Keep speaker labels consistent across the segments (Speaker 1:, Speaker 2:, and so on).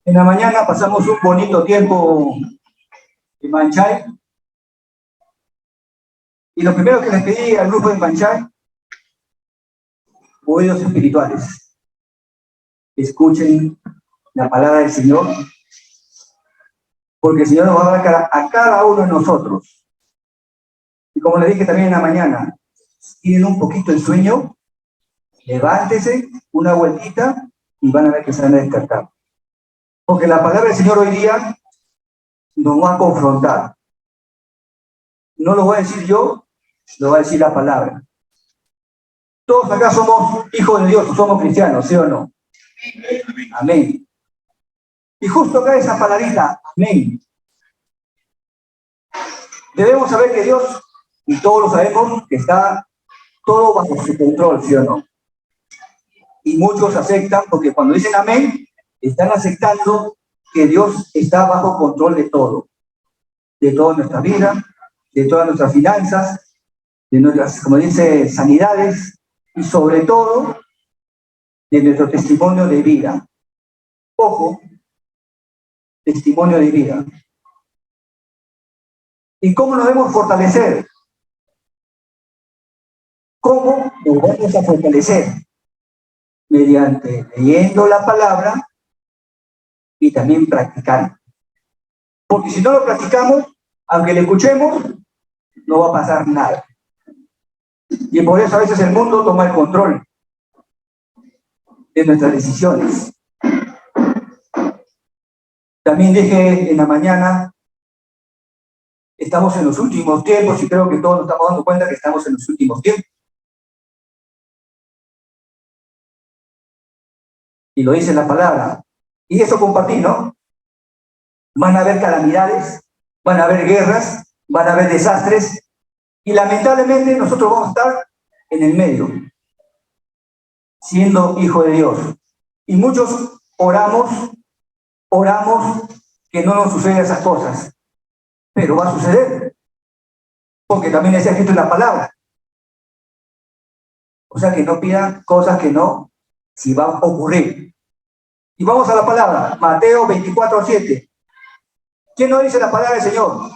Speaker 1: En la mañana pasamos un bonito tiempo en Manchay. Y lo primero que les pedí al grupo de Manchay, oídos espirituales. Escuchen la palabra del Señor, porque el Señor nos va a hablar a cada uno de nosotros. Y como les dije también en la mañana, si tienen un poquito de sueño, levántese, una vueltita, y van a ver que se van a despertar. Porque la palabra del Señor hoy día nos va a confrontar. No lo voy a decir yo, lo va a decir la palabra. Todos acá somos hijos de Dios, somos cristianos, ¿sí o no? Amén. Y justo acá esa palabrita, amén. Debemos saber que Dios, y todos lo sabemos, que está todo bajo su control, ¿sí o no? Y muchos aceptan, porque cuando dicen amén, están aceptando que Dios está bajo control de todo. De toda nuestra vida, de todas nuestras finanzas, de nuestras, como dice, sanidades, y sobre todo, de nuestro testimonio de vida. Ojo, testimonio de vida. ¿Y cómo nos debemos fortalecer? ¿Cómo nos vamos a fortalecer? Mediante leyendo la palabra y también practicando. Porque si no lo practicamos, aunque le escuchemos, no va a pasar nada. Y por eso a veces el mundo toma el control de nuestras decisiones. También dije en la mañana, estamos en los últimos tiempos y creo que todos nos estamos dando cuenta que estamos en los últimos tiempos. Y lo dice la palabra. Y eso compartí, ¿no? Van a haber calamidades, van a haber guerras, van a haber desastres, y lamentablemente nosotros vamos a estar en el medio, siendo hijo de Dios. Y muchos oramos que no nos sucedan esas cosas, pero va a suceder, porque también está escrito en la palabra. O sea que no pidan cosas que no, si va a ocurrir. Y vamos a la palabra, Mateo 24:7. ¿Quién nos dice la palabra del Señor?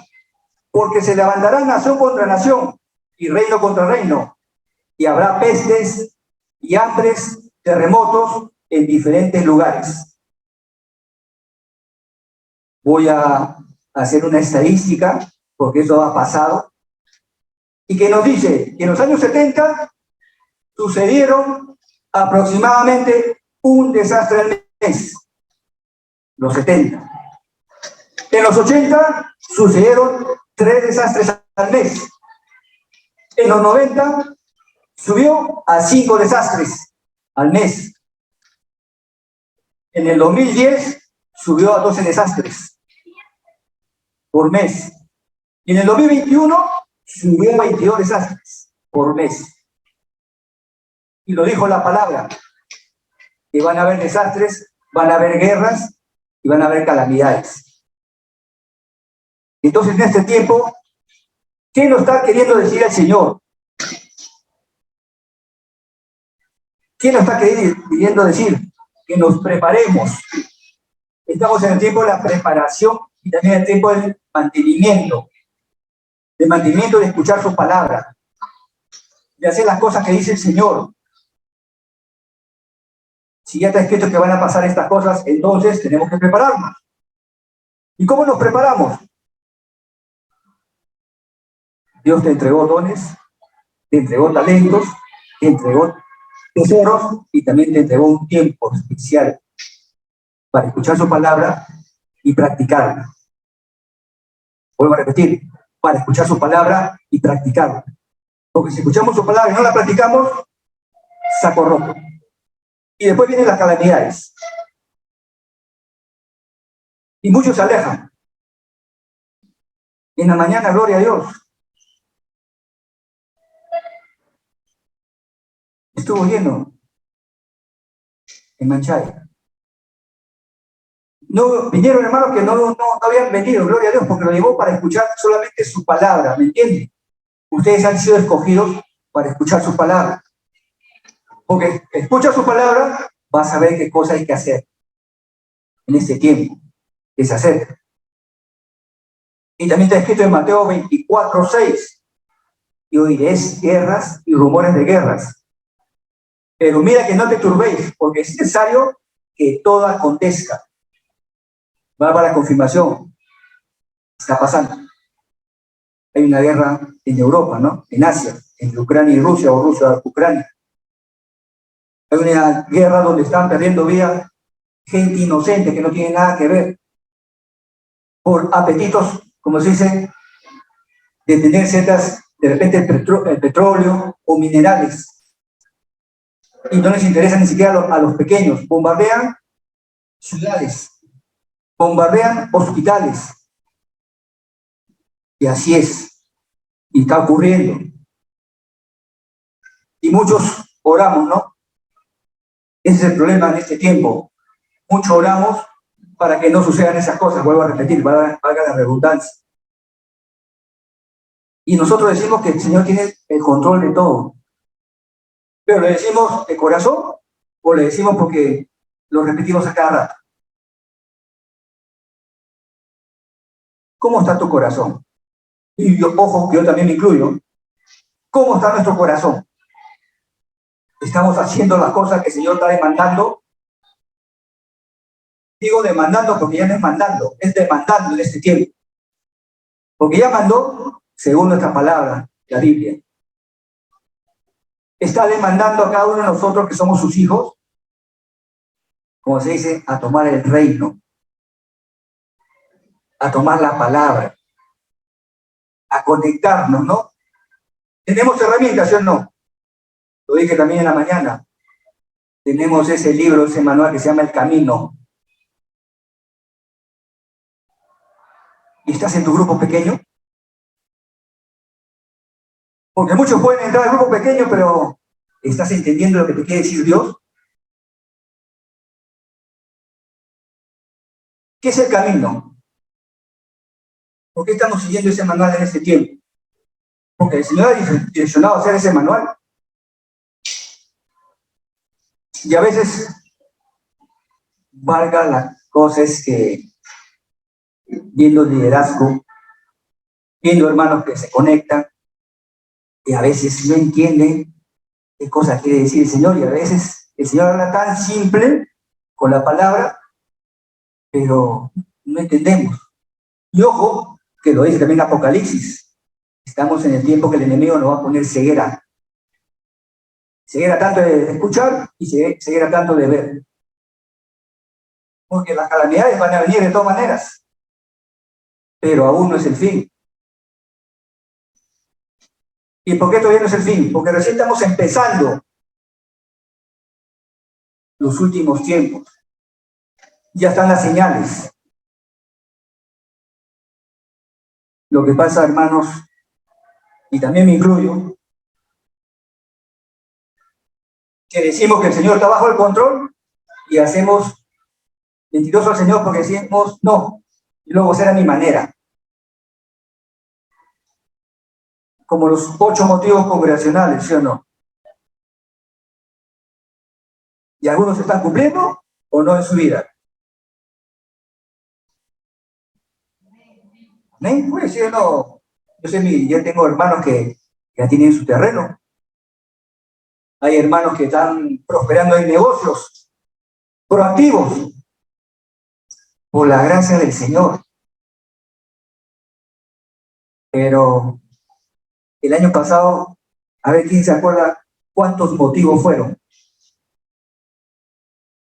Speaker 1: Porque se levantará nación contra nación y reino contra reino, y habrá pestes y hambres, terremotos en diferentes lugares. Voy a hacer una estadística, porque eso ha pasado, y que nos dice que en los años 70 sucedieron aproximadamente un desastre al mes. Los 70. En los 80 sucedieron 3 desastres al mes. En los 90 subió a 5 desastres al mes. En el 2010 subió a 12 desastres por mes. Y en el 2021 subió a 22 desastres por mes. Y lo dijo la palabra, que van a haber desastres, van a haber guerras y van a haber calamidades. Entonces, en este tiempo, ¿qué nos está queriendo decir el Señor? ¿Qué nos está queriendo decir? Que nos preparemos. Estamos en el tiempo de la preparación y también en el tiempo del mantenimiento de escuchar su palabra, de hacer las cosas que dice el Señor. Si ya está escrito que van a pasar estas cosas, entonces tenemos que prepararnos. ¿Y cómo nos preparamos? Dios te entregó dones, te entregó talentos, te entregó tesoros y también te entregó un tiempo especial para escuchar su palabra y practicarla. Vuelvo a repetir, para escuchar su palabra y practicarla. Porque si escuchamos su palabra y no la practicamos, saco rojo. Y después vienen las calamidades. Y muchos se alejan. En la mañana, gloria a Dios, estuvo lleno en Manchay. No vinieron hermanos que no habían venido, gloria a Dios, porque lo llevó para escuchar solamente su palabra, ¿me entienden? Ustedes han sido escogidos para escuchar su palabra. Porque escucha su palabra, vas a ver qué cosa hay que hacer. en este tiempo que se acerca. Y también está escrito en Mateo 24:6, y oiréis guerras y rumores de guerras. Pero mira que no te turbéis, porque es necesario que todo acontezca. Va para la confirmación. Está pasando. Hay una guerra en Europa, ¿no? En Asia, entre Ucrania y Rusia, o Rusia y Ucrania. Hay una guerra donde están perdiendo vida gente inocente que no tiene nada que ver, por apetitos, como se dice, de tener ciertas, de repente el petróleo o minerales. Y no les interesa ni siquiera a los pequeños. Bombardean ciudades, bombardean hospitales. Y así es. Y está ocurriendo. Y muchos oramos, ¿no? Ese es el problema en este tiempo. Muchos oramos para que no sucedan esas cosas. Vuelvo a repetir, valga la redundancia. Y nosotros decimos que el Señor tiene el control de todo. Pero ¿le decimos de corazón o le decimos porque lo repetimos a cada rato? ¿Cómo está tu corazón? Y yo, ojo, que yo también me incluyo. ¿Cómo está nuestro corazón? ¿Estamos haciendo las cosas que el Señor está demandando? Digo demandando porque ya no es mandando, es demandando en este tiempo. Porque ya mandó, según nuestra palabra, la Biblia. Está demandando a cada uno de nosotros que somos sus hijos, como se dice, a tomar el reino, a tomar la palabra, a conectarnos, ¿no? ¿Tenemos herramientas, sí o no? Lo dije también en la mañana. Tenemos ese libro, ese manual que se llama El Camino. ¿Y estás en tu grupo pequeño? Porque muchos pueden entrar al grupo pequeño, pero ¿estás entendiendo lo que te quiere decir Dios? ¿Qué es el camino? ¿Por qué estamos siguiendo ese manual en este tiempo? Porque el Señor ha direccionado a hacer ese manual. Y a veces, valga la cosa, es que viendo liderazgo, viendo hermanos que se conectan, y a veces no entienden qué cosa quiere decir el Señor, y a veces el Señor habla tan simple con la palabra, pero no entendemos. Y ojo, que lo dice también Apocalipsis, estamos en el tiempo que el enemigo nos va a poner ceguera. Ceguera tanto de escuchar y ceguera tanto de ver. Porque las calamidades van a venir de todas maneras, pero aún no es el fin. ¿Y por qué todavía no es el fin? Porque recién estamos empezando los últimos tiempos. Ya están las señales. Lo que pasa, hermanos, y también me incluyo, que decimos que el Señor está bajo el control y hacemos mentiroso al Señor porque decimos no, y luego será mi manera. Como los 8 motivos congregacionales, ¿sí o no? Y algunos se están cumpliendo o no en su vida. ¿Amén? Pues sí o no. Yo tengo hermanos que ya tienen su terreno. Hay hermanos que están prosperando en negocios proactivos por la gracia del Señor. Pero el año pasado, a ver quién se acuerda cuántos motivos fueron.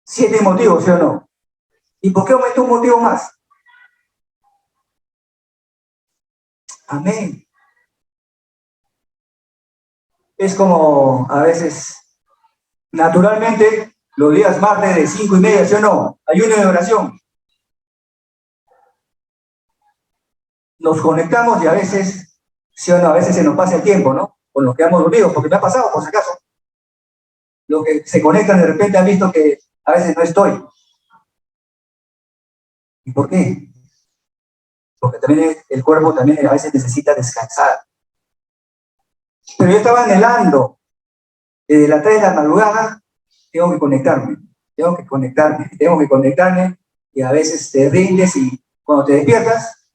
Speaker 1: 7 motivos, ¿sí o no? ¿Y por qué aumentó un motivo más? Amén. Es como a veces, naturalmente, los días martes de 5:30, ¿sí o no? Ayuno de oración. Nos conectamos y a veces, ¿sí o no? A veces se nos pasa el tiempo, ¿no? O nos quedamos dormidos, porque me ha pasado, por si acaso. Los que se conectan de repente han visto que a veces no estoy. ¿Y por qué? Porque también el cuerpo también a veces necesita descansar. Pero yo estaba anhelando, desde las 3 de la madrugada, tengo que conectarme, y a veces te rindes y cuando te despiertas,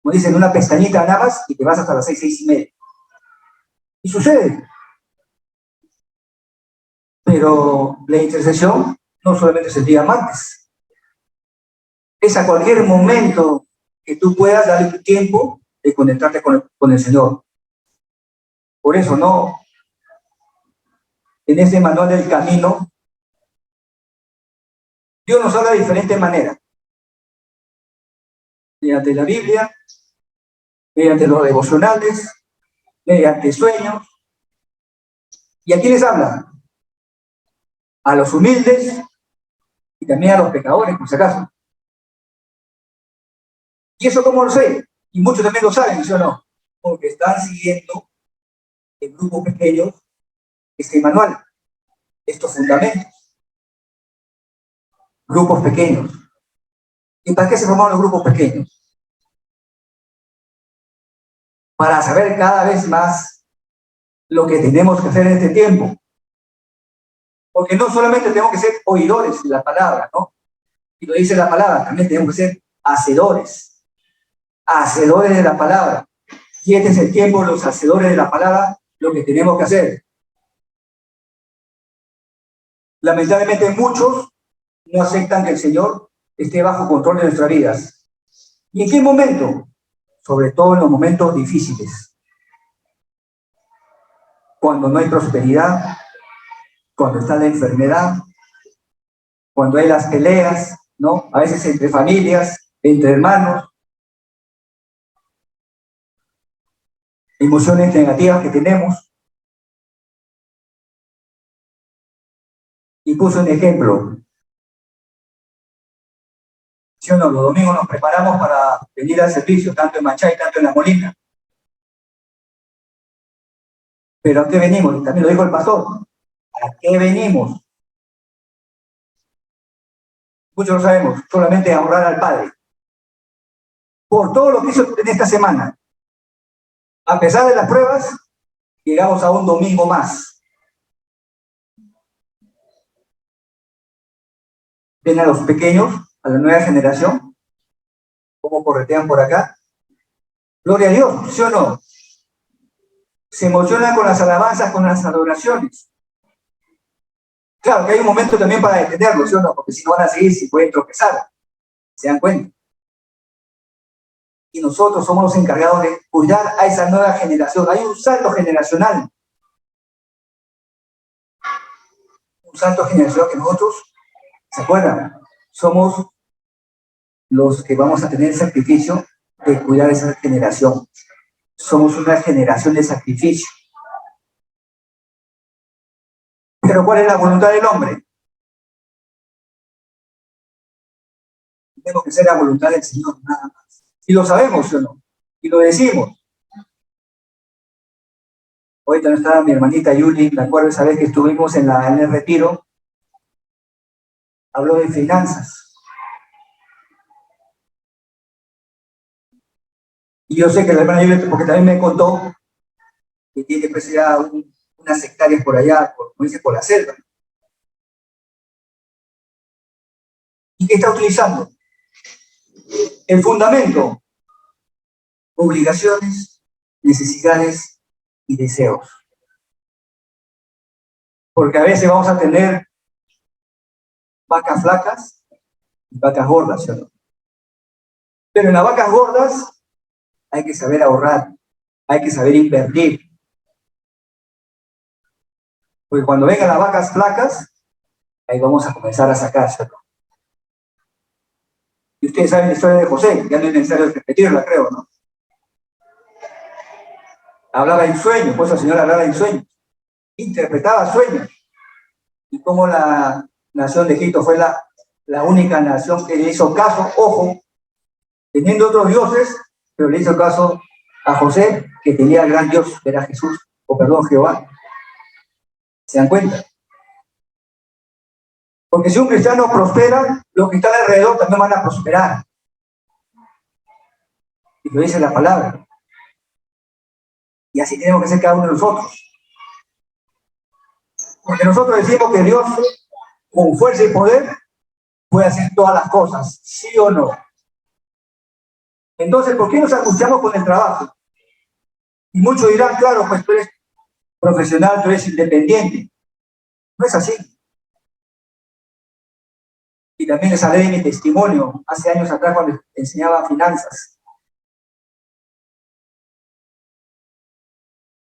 Speaker 1: como dicen, una pestañita nada más y te vas hasta las 6, 6:30. Y sucede. Pero la intercesión no solamente es el día martes, es a cualquier momento que tú puedas darle tu tiempo de conectarte con el Señor. Por eso, ¿no? En este manual del camino, Dios nos habla de diferentes maneras. Mediante la Biblia, mediante los devocionales, mediante sueños. ¿Y a quiénes habla? A los humildes y también a los pecadores, por si acaso. ¿Y eso cómo lo sé? Y muchos también lo saben, ¿sí o no? Porque están siguiendo en grupos pequeños este manual, estos fundamentos. Grupos pequeños. ¿Y para qué se formaron los grupos pequeños? Para saber cada vez más lo que tenemos que hacer en este tiempo. Porque no solamente tenemos que ser oidores de la palabra, ¿no? Y lo dice la palabra, también tenemos que ser hacedores. Hacedores de la palabra. Y este es el tiempo, los hacedores de la palabra, lo que tenemos que hacer. Lamentablemente muchos no aceptan que el Señor esté bajo control de nuestras vidas. ¿Y en qué momento? Sobre todo en los momentos difíciles. Cuando no hay prosperidad, cuando está la enfermedad, cuando hay las peleas, ¿no? A veces entre familias, entre hermanos, emociones negativas que tenemos. Y puse un ejemplo. ¿Sí o no? Los domingos nos preparamos para venir al servicio, tanto en Machay, tanto en La Molina. ¿Pero a qué venimos? También lo dijo el pastor. ¿A qué venimos? Muchos lo sabemos, solamente a honrar al Padre. Por todo lo que hizo en esta semana. A pesar de las pruebas, llegamos a un domingo más. Ven a los pequeños, a la nueva generación, cómo corretean por acá. Gloria a Dios, ¿sí o no? Se emocionan con las alabanzas, con las adoraciones. Claro que hay un momento también para detenerlo, ¿sí o no? Porque si no van a seguir, si pueden tropezar. ¿Se dan cuenta? Y nosotros somos los encargados de cuidar a esa nueva generación. Hay un salto generacional. Un salto generacional que nosotros, ¿se acuerdan? Somos los que vamos a tener el sacrificio de cuidar a esa generación. Somos una generación de sacrificio. Pero ¿cuál es la voluntad del hombre? Tenemos que ser la voluntad del Señor, nada más. Y lo sabemos, ¿sí o no? Y lo decimos. Ahorita no estaba mi hermanita Yuli, me acuerdo esa vez que estuvimos en el retiro, habló de finanzas. Y yo sé que la hermana Yuli, porque también me contó que tiene pues ya unas hectáreas por allá, como dice, por la selva. ¿Y qué está utilizando? El fundamento, obligaciones, necesidades y deseos. Porque a veces vamos a tener vacas flacas y vacas gordas, ¿sí o no? Pero en las vacas gordas hay que saber ahorrar, hay que saber invertir. Porque cuando vengan las vacas flacas, ahí vamos a comenzar a sacar, ¿sí o no? Y ustedes saben la historia de José, ya no es necesario repetirla, creo, ¿no? Hablaba en sueños, pues el Señor hablaba en sueños, interpretaba sueños. Y como la nación de Egipto fue la única nación que le hizo caso, ojo, teniendo otros dioses, pero le hizo caso a José, que tenía el gran Dios, que era Jesús, o perdón, Jehová. ¿Se dan cuenta? Porque si un cristiano prospera, los que están alrededor también van a prosperar. Y lo dice la palabra. Y así tenemos que ser cada uno de nosotros. Porque nosotros decimos que Dios, con fuerza y poder, puede hacer todas las cosas, ¿sí o no? Entonces, ¿por qué nos angustiamos con el trabajo? Y muchos dirán, claro, pues tú eres profesional, tú eres independiente. No es así. Y también les hablé de mi testimonio hace años atrás cuando enseñaba finanzas.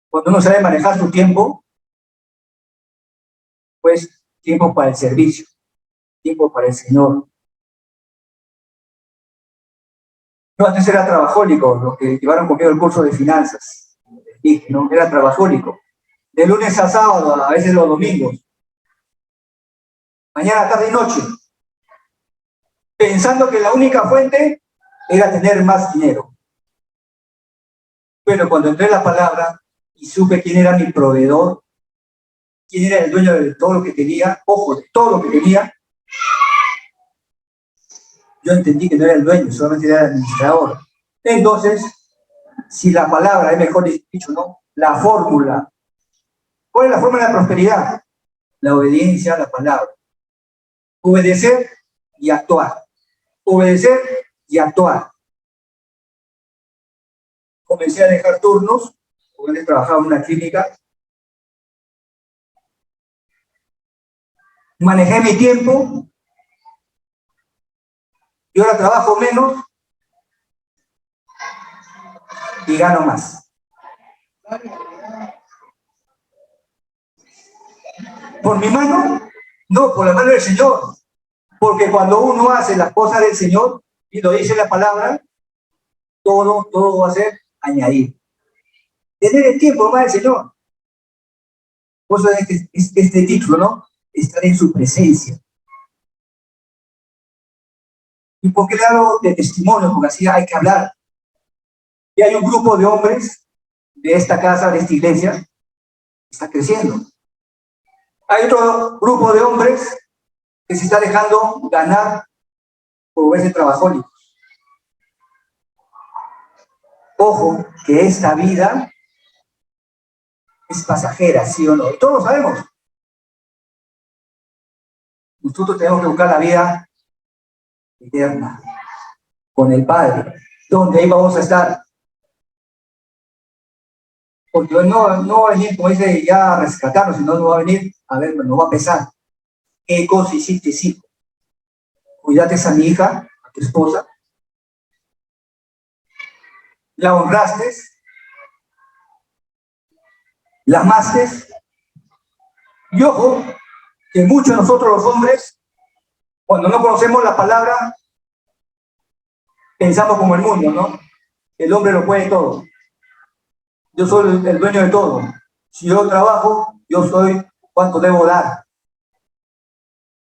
Speaker 1: Cuando uno sabe manejar su tiempo, pues tiempo para el servicio, tiempo para el Señor. Yo antes era trabajólico, los que llevaron conmigo el curso de finanzas. Dije, ¿no? Era trabajólico. De lunes a sábado, a veces los domingos. Mañana, tarde y noche. Pensando que la única fuente era tener más dinero. Pero cuando entré en la palabra y supe quién era mi proveedor, quién era el dueño de todo lo que tenía, ojo, de todo lo que tenía, yo entendí que no era el dueño, solamente era el administrador. Entonces, si la palabra, es mejor dicho, ¿no? La fórmula. ¿Cuál es la fórmula de la prosperidad? La obediencia a la palabra. Obedecer y actuar. Obedecer y actuar. Comencé a dejar turnos, porque antes trabajaba en una clínica. Manejé mi tiempo y ahora trabajo menos y gano más. ¿Por mi mano? No, por la mano del Señor. Porque cuando uno hace las cosas del Señor, y lo dice la palabra, todo va a ser añadido. Tener el tiempo más del Señor. Por eso este título, ¿no? Estar en su presencia. ¿Y por qué le hablo de testimonio? Porque así hay que hablar. Y hay un grupo de hombres de esta casa, de esta iglesia, que está creciendo. Hay otro grupo de hombres que se está dejando ganar por ese trabajólico. Ojo, que esta vida es pasajera, ¿sí o no? Y todos lo sabemos. Nosotros tenemos que buscar la vida eterna con el Padre, donde ahí vamos a estar. Porque no va a venir, como dice, ya a rescatarnos, sino no va a venir, a ver, nos va a pesar. ¿Qué cosa hiciste, hijo? Cuídate a mi hija, a tu esposa, la honraste, la amaste, y ojo, que muchos de nosotros los hombres, cuando no conocemos la palabra, pensamos como el mundo, ¿no? El hombre lo puede todo. Yo soy el dueño de todo. Si yo trabajo, yo soy cuánto debo dar.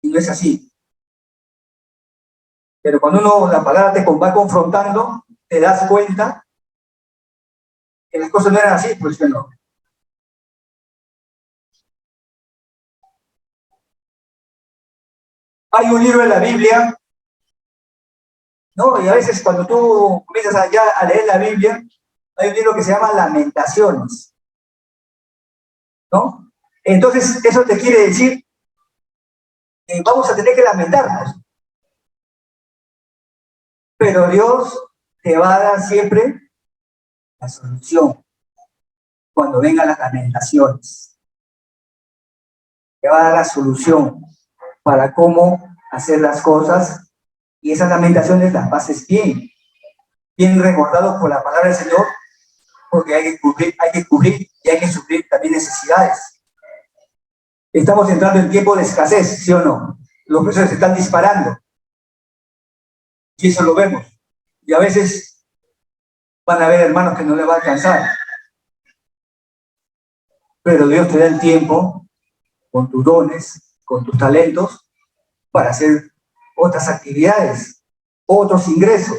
Speaker 1: Y no es así. Pero cuando la palabra te va confrontando, te das cuenta que las cosas no eran así, pues que no. Hay un libro en la Biblia, ¿no? Y a veces cuando tú comienzas a leer la Biblia, hay un libro que se llama Lamentaciones, ¿no? Entonces, eso te quiere decir que vamos a tener que lamentarnos. Pero Dios te va a dar siempre la solución cuando vengan las lamentaciones. Te va a dar la solución para cómo hacer las cosas y esas lamentaciones las pases bien recordados por la palabra del Señor, porque hay que cubrir y hay que suplir también necesidades. Estamos entrando en tiempo de escasez, ¿sí o no? Los precios se están disparando y eso lo vemos. Y a veces van a haber hermanos que no les va a alcanzar. Pero Dios te da el tiempo con tus dones, con tus talentos, para hacer otras actividades, otros ingresos.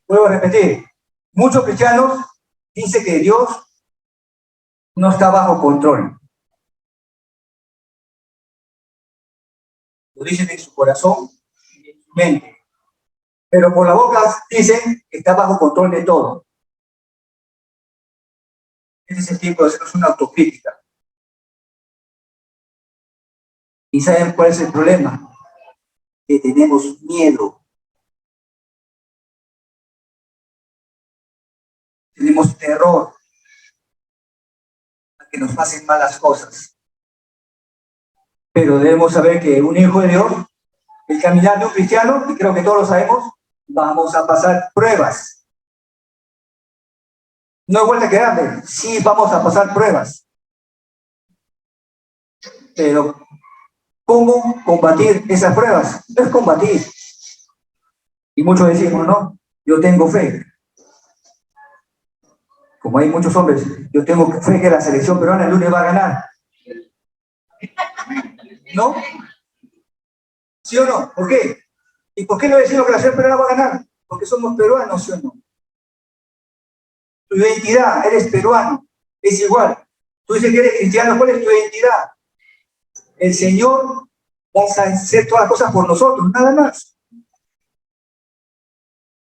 Speaker 1: Vuelvo a repetir, muchos cristianos dicen que Dios no está bajo control. Lo dicen en su corazón y en su mente. Pero por la boca dicen que está bajo control de todo. Ese es el tiempo de hacernos una autocrítica. ¿Y saben cuál es el problema? Que tenemos miedo. Tenemos terror a que nos pasen malas cosas. Pero debemos saber que un hijo de Dios, el caminar de un cristiano, y creo que todos lo sabemos, vamos a pasar pruebas. No hay vuelta que darle, sí vamos a pasar pruebas. Pero, ¿cómo combatir esas pruebas? No es combatir. Y muchos decimos, no, yo tengo fe. Como hay muchos hombres, yo tengo fe que la selección peruana el lunes va a ganar. ¿No? ¿Sí o no? ¿Por qué? ¿Y por qué no decimos que la selección peruana va a ganar? Porque somos peruanos, ¿sí o no? Tu identidad, eres peruano, es igual. Tú dices que eres cristiano, ¿cuál es tu identidad? El Señor va a hacer todas las cosas por nosotros, nada más.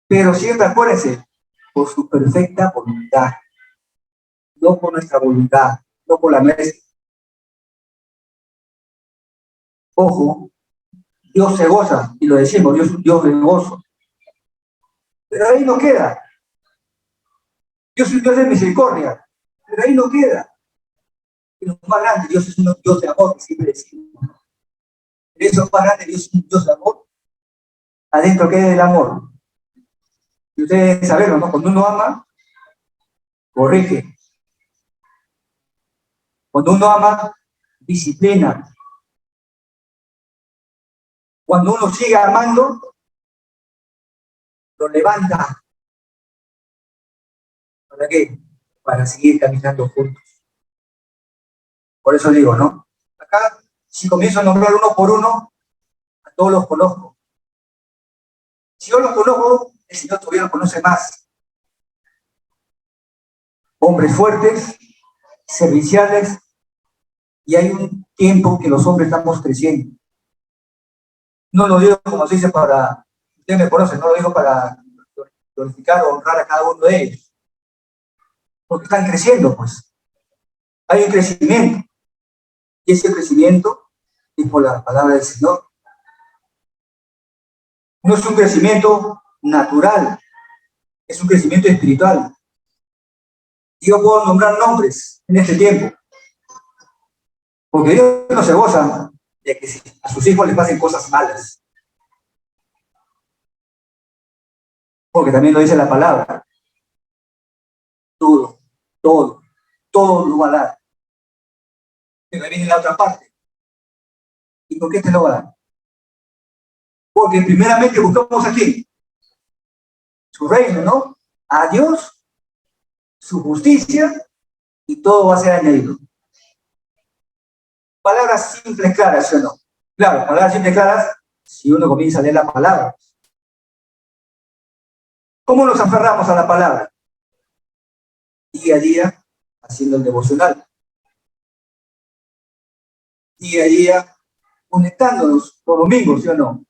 Speaker 1: Pero siempre acuérdense, por su perfecta voluntad, no por nuestra voluntad, no por la nuestra. Ojo, Dios se goza, y lo decimos, Dios es un Dios de gozo. Pero ahí no queda. Dios es un Dios de misericordia, pero ahí no queda. Y lo más grande, Dios es un Dios de amor, que siempre decimos. Eso es más grande, Dios es un Dios de amor. Adentro queda el amor. Y ustedes deben saberlo, ¿no? Cuando uno ama, corrige. Cuando uno ama, disciplina. Cuando uno sigue amando, lo levanta. ¿Para qué? Para seguir caminando juntos. Por eso digo, ¿no? Acá, si comienzo a nombrar uno por uno, a todos los conozco. Si yo los conozco, el Señor todavía los conoce más. Hombres fuertes, serviciales, y hay un tiempo que los hombres estamos creciendo. No lo digo como se dice para, ustedes me conocen, no lo digo para glorificar o honrar a cada uno de ellos, porque están creciendo, pues. Hay un crecimiento, y ese crecimiento es por la palabra del Señor. No es un crecimiento natural, es un crecimiento espiritual. Y yo puedo nombrar nombres en este tiempo, porque Dios no se goza de que a sus hijos les pasen cosas malas, porque también lo dice la palabra. Todo, todo, todo lo va a dar. Pero ahí viene la otra parte. ¿Y por qué te lo va a dar? Porque primeramente buscamos aquí su reino, ¿no? A Dios, su justicia, y todo va a ser añadido. Palabras simples, claras, ¿sí o no? Claro, palabras simples, claras, si uno comienza a leer la palabra. ¿Cómo nos aferramos a la palabra? Día a día, haciendo el devocional. Día a día, conectándonos los domingos, ¿sí o no?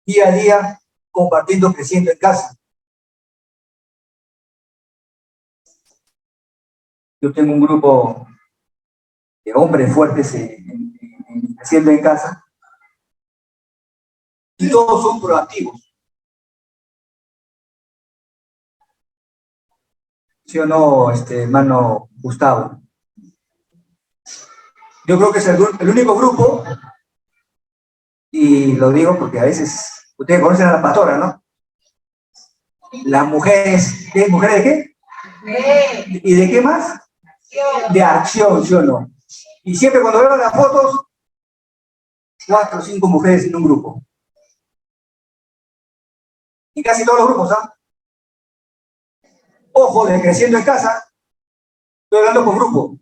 Speaker 1: Día a día, compartiendo, creciendo en casa. Yo tengo un grupo de hombres fuertes creciendo en casa, y todos son proactivos. ¿Sí o no, hermano Gustavo? Yo creo que es el único grupo, y lo digo porque a veces, ustedes conocen a la pastora, ¿no? Las mujeres, ¿qué? ¿Mujeres de qué? ¿Y de qué más? De acción, ¿sí o no? Y siempre cuando veo las fotos, 4 o 5 mujeres en un grupo. Y casi todos los grupos, ¿ah? Ojo, de creciendo en casa, estoy hablando por grupo.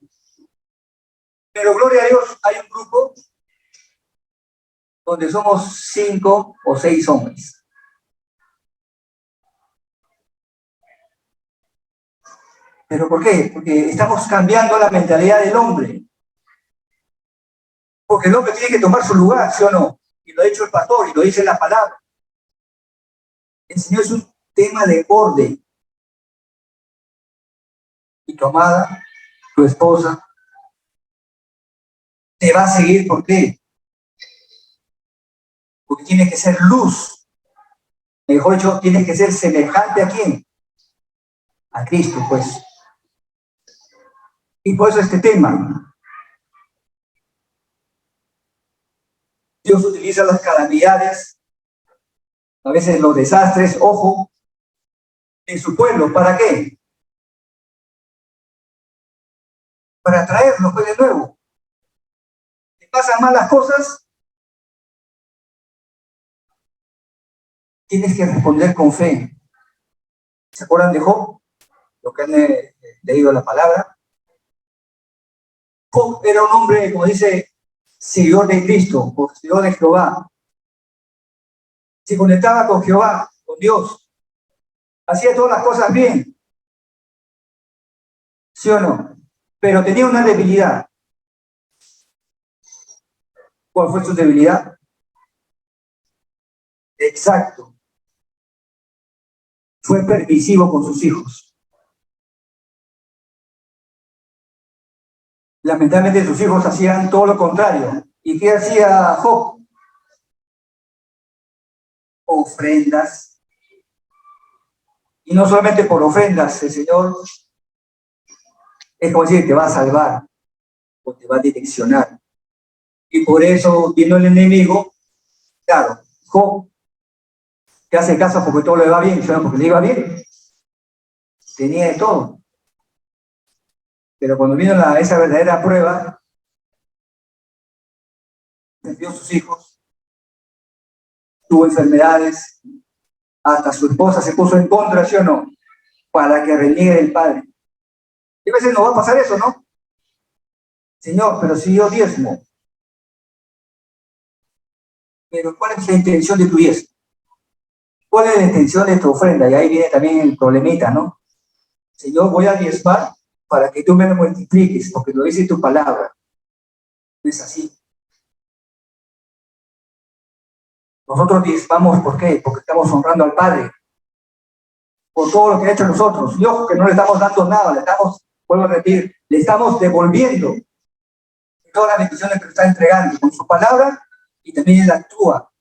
Speaker 1: Pero gloria a Dios, hay un grupo donde somos 5 o 6 hombres. ¿Pero por qué? Porque estamos cambiando la mentalidad del hombre. Porque el hombre tiene que tomar su lugar, ¿sí o no? Y lo ha dicho el pastor, y lo dice la palabra. El Señor es un tema de orden. Y tu amada, tu esposa, te va a seguir. ¿Por qué? Porque tienes que ser luz. Mejor dicho, tienes que ser semejante ¿a quién? A Cristo, pues. Y por eso este tema. Dios utiliza las calamidades, a veces los desastres, ojo, en su pueblo. ¿Para qué? Para traerlos pues de nuevo. Si pasan malas cosas, tienes que responder con fe. ¿Se acuerdan de Job? Lo que han leído la palabra. Job era un hombre, como dice, seguidor de Cristo, o seguidor de Jehová. Se conectaba con Jehová, con Dios. Hacía todas las cosas bien. ¿Sí o no? Pero tenía una debilidad. ¿Cuál fue su debilidad? Exacto. Fue permisivo con sus hijos. Lamentablemente sus hijos hacían todo lo contrario. ¿Y qué hacía Job? Ofrendas. Y no solamente por ofrendas, el Señor es como decir, te va a salvar o te va a direccionar. Y por eso, viendo el enemigo, claro, Job, que hace caso porque todo le va bien, ¿no? Porque le iba bien, tenía de todo. Pero cuando vino esa verdadera prueba, perdió sus hijos, tuvo enfermedades, hasta su esposa se puso en contra, ¿sí o no? Para que reniegue del padre. Y a veces nos va a pasar eso, ¿no? Señor, pero si yo diezmo, pero ¿cuál es la intención de tu diezmo? ¿Cuál es la intención de tu ofrenda? Y ahí viene también el problemita, ¿no? Señor, voy a diezmar para que tú me lo multipliques, porque lo dice tu palabra. No es así. Nosotros diezmamos, ¿por qué? Porque estamos honrando al Padre por todo lo que ha hecho nosotros. Y ojo, que no le estamos dando nada, le estamos, vuelvo a repetir, le estamos devolviendo todas las bendiciones que nos está entregando con su palabra y también él actúa.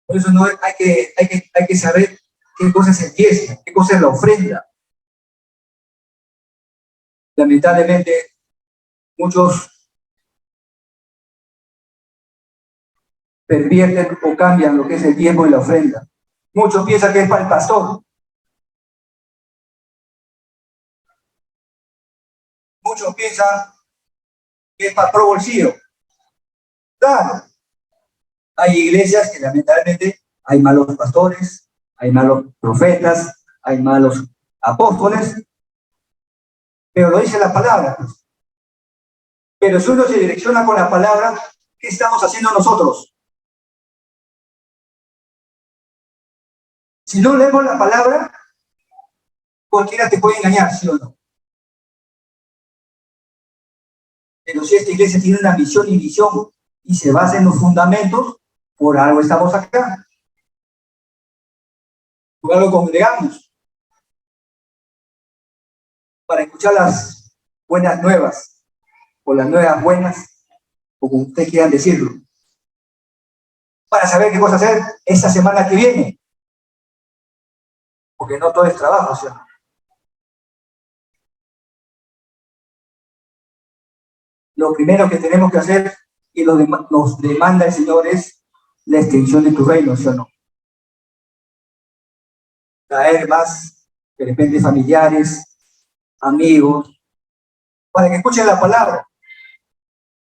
Speaker 1: Por eso no hay que saber qué cosa es el diezmo, qué cosa es la ofrenda. Lamentablemente, muchos pervierten o cambian lo que es el diezmo y la ofrenda. Muchos piensan que es para el pastor. Muchos piensan que es para el pro bolsillo. Claro, hay iglesias que lamentablemente hay malos pastores, hay malos profetas, hay malos apóstoles, pero lo dice la palabra. Pero si uno se direcciona con la palabra, ¿qué estamos haciendo nosotros? Si no leemos la palabra, cualquiera te puede engañar, ¿sí o no? Pero si esta iglesia tiene una misión y visión y se basa en los fundamentos, por algo estamos acá. Por algo congregamos. Para escuchar las buenas nuevas, o las nuevas buenas, o como ustedes quieran decirlo. Para saber qué cosa hacer esta semana que viene. Porque no todo es trabajo, ¿sí o no? Lo primero que tenemos que hacer y nos demanda el Señor es la extensión de tu reino, ¿sí o no? Traer más, de repente, familiares, amigos, para que escuchen la palabra,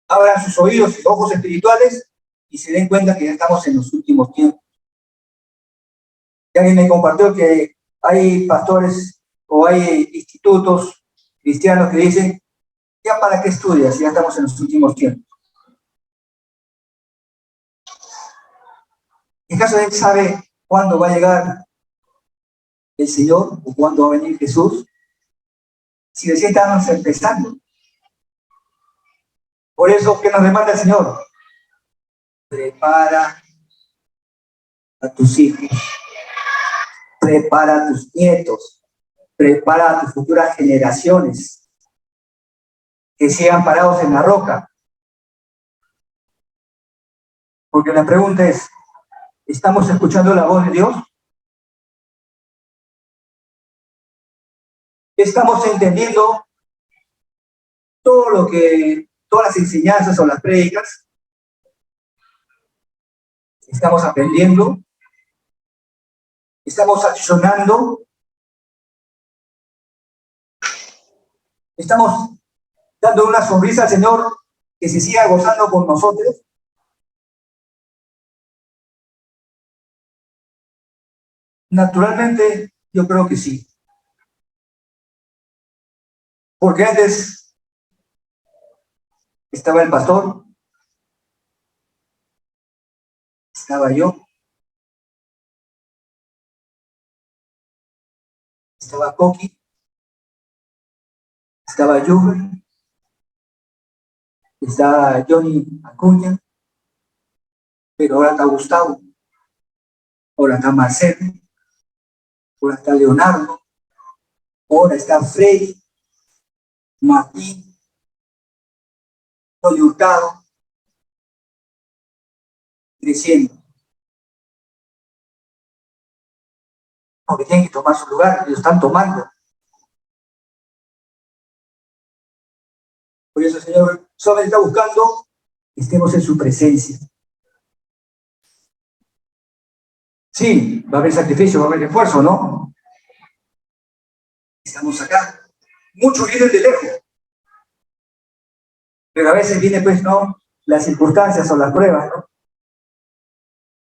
Speaker 1: abran sus oídos y ojos espirituales y se den cuenta que ya estamos en los últimos tiempos. Y alguien me compartió que hay pastores o hay institutos cristianos que dicen, ¿ya para qué estudias si ya estamos en los últimos tiempos? En caso de él sabe cuándo va a llegar el Señor o cuándo va a venir Jesús, si recién estamos empezando. Por eso, ¿qué nos demanda el Señor? Prepara a tus hijos, prepara a tus nietos, prepara a tus futuras generaciones, que sigan parados en la roca. Porque la pregunta es, ¿estamos escuchando la voz de Dios? ¿Estamos entendiendo todas las enseñanzas o las prédicas? ¿Estamos aprendiendo? ¿Estamos accionando? ¿Estamos dando una sonrisa al Señor que se siga gozando con nosotros? Naturalmente, yo creo que sí. Porque antes estaba el pastor, estaba yo, estaba Coqui, estaba Juven, estaba Johnny Acuña, pero ahora está Gustavo, ahora está Marcelo, ahora está Leonardo, ahora está Freddy, Martín, Tony Hurtado, creciendo. Porque tienen que tomar su lugar, y lo están tomando. Por eso el Señor solo está buscando que estemos en su presencia. Sí, va a haber sacrificio, va a haber esfuerzo, ¿no? Estamos acá. Muchos vienen de lejos. Pero a veces viene, pues, ¿no? Las circunstancias o las pruebas, ¿no?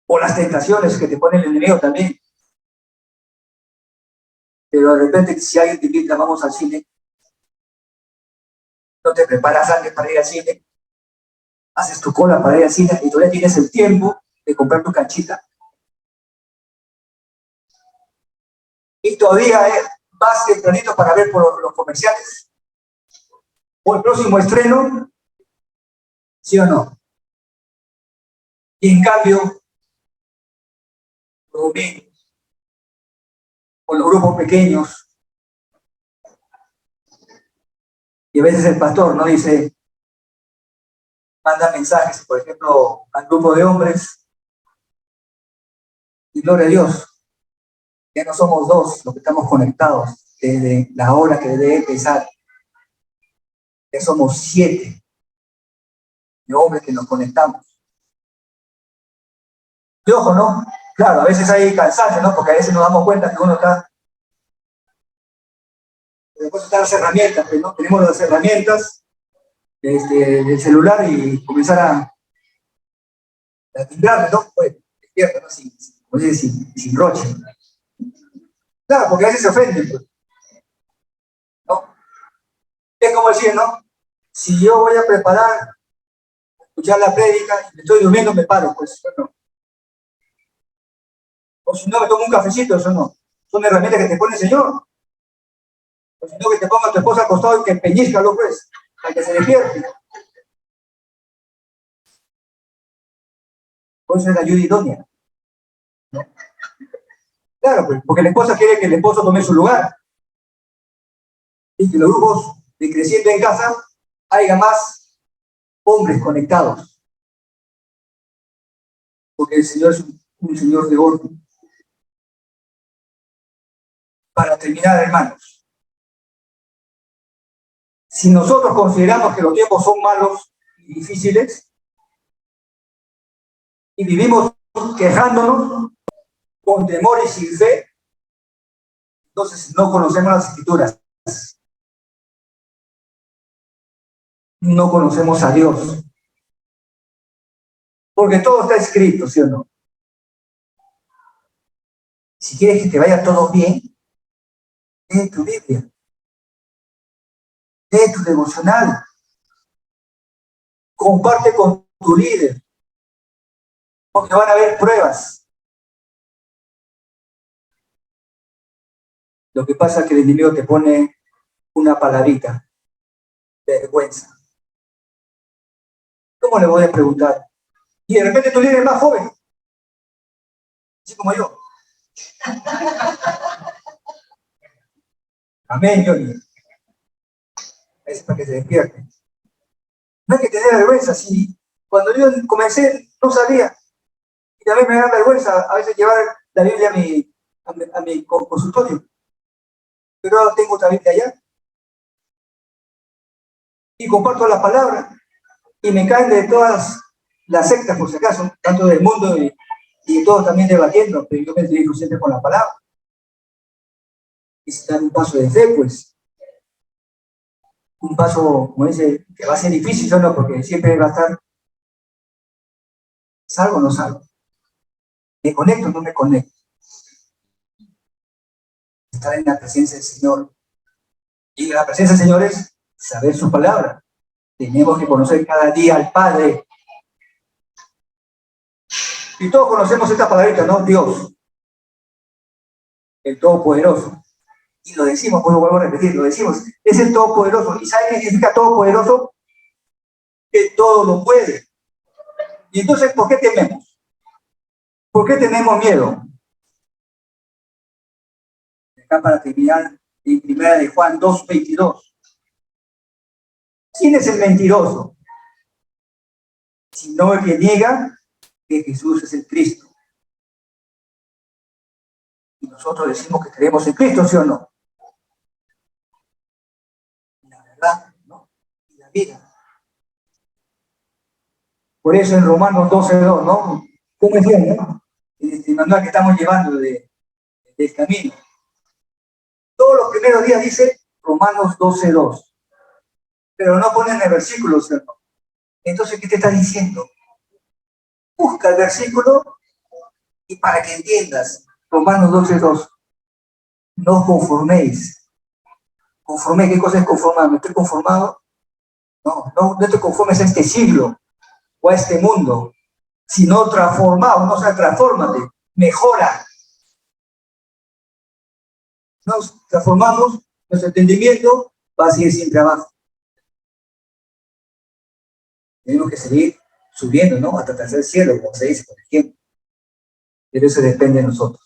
Speaker 1: O las tentaciones que te pone el enemigo también. Pero de repente, si alguien te invita, vamos al cine, no te preparas antes para ir al cine, haces tu cola para ir al cine y todavía tienes el tiempo de comprar tu canchita. Y todavía vas tempranito para ver por los comerciales. O el próximo estreno, ¿sí o no? Y en cambio, los domingos, o los grupos pequeños, y a veces el pastor no dice, manda mensajes, por ejemplo, al grupo de hombres, y gloria a Dios, ya no somos dos los que estamos conectados desde la hora que debe empezar, ya somos 7 de hombres que nos conectamos. Y ojo, ¿no? Claro, a veces hay cansancio, ¿no? Porque a veces nos damos cuenta que uno está. Después están las herramientas, ¿no? Tenemos las herramientas del celular y comenzar a timbrarle, ¿no? Pues, despierta, ¿no? Sin roche. Claro, porque a veces se ofenden, pues, ¿no? Es como decir, ¿no? Si yo voy a preparar, escuchar la prédica y me estoy durmiendo, me paro, pues, bueno. O si no, me tomo un cafecito, eso no. Son herramientas que te pone el Señor. O si no, que te ponga tu esposa al costado y que peñízcalo, pues, para que se despierte. Por eso es la ayuda idónea, ¿no? Claro, pues, porque la esposa quiere que el esposo tome su lugar. Y que los grupos de creciendo en casa haya más hombres conectados. Porque el Señor es un Señor de orden. Para terminar, hermanos, si nosotros consideramos que los tiempos son malos y difíciles y vivimos quejándonos con temor y sin fe, entonces no conocemos las Escrituras. No conocemos a Dios. Porque todo está escrito, ¿sí o no? Si quieres que te vaya todo bien, lee tu Biblia, lee tu devocional, comparte con tu líder, porque van a haber pruebas. Lo que pasa es que el enemigo te pone una palabrita, vergüenza. ¿Cómo le voy a preguntar? Y de repente tu líder es más joven, así como yo. Amén, Johnny. Es para que se despierte. No hay que tener vergüenza. Si cuando yo comencé, No sabía. Y también me da vergüenza a veces llevar la Biblia a mi consultorio. Pero ahora tengo otra Biblia allá. Y comparto la palabra. Y me caen de todas las sectas, por si acaso, tanto del mundo y todos también debatiendo, pero yo me dirijo siempre con la palabra. Es dar un paso de fe, pues. Un paso, como dice, que va a ser difícil, ¿o no? Porque siempre va a estar, ¿salgo o no salgo? ¿Me conecto o no me conecto? Estar en la presencia del Señor. Y la presencia del Señor es saber su palabra. Tenemos que conocer cada día al Padre. Y todos conocemos esta palabrita, ¿no? Dios, el Todopoderoso. Y lo decimos, pues lo vuelvo a repetir, lo decimos, es el Todopoderoso. ¿Y sabe qué significa Todopoderoso? Que todo lo puede. Y entonces, ¿por qué tememos? ¿Por qué tenemos miedo? Acá para terminar, en primera de Juan 2:22. ¿Quién es el mentiroso? Sino el que niega que Jesús es el Cristo. Y nosotros decimos que creemos en Cristo, ¿sí o no? La verdad, ¿no? Y la vida. Por eso en Romanos 12:2, ¿no? ¿Cómo es bien, no? El manual que estamos llevando del camino. Todos los primeros días dice Romanos 12:2. Pero no ponen el versículo, ¿cierto? Entonces, ¿qué te está diciendo? Busca el versículo y para que entiendas, Romanos 12:2, no os conforméis. ¿Conformé? ¿Qué cosa es conformar? ¿Me estoy conformado? No te conformes a este siglo o a este mundo, sino transformado, no sea, transfórmate, mejora. Nos transformamos, nuestro entendimiento va a seguir siempre abajo. Tenemos que seguir subiendo, ¿no? Hasta el tercer cielo, como se dice, por ejemplo. Pero eso depende de nosotros.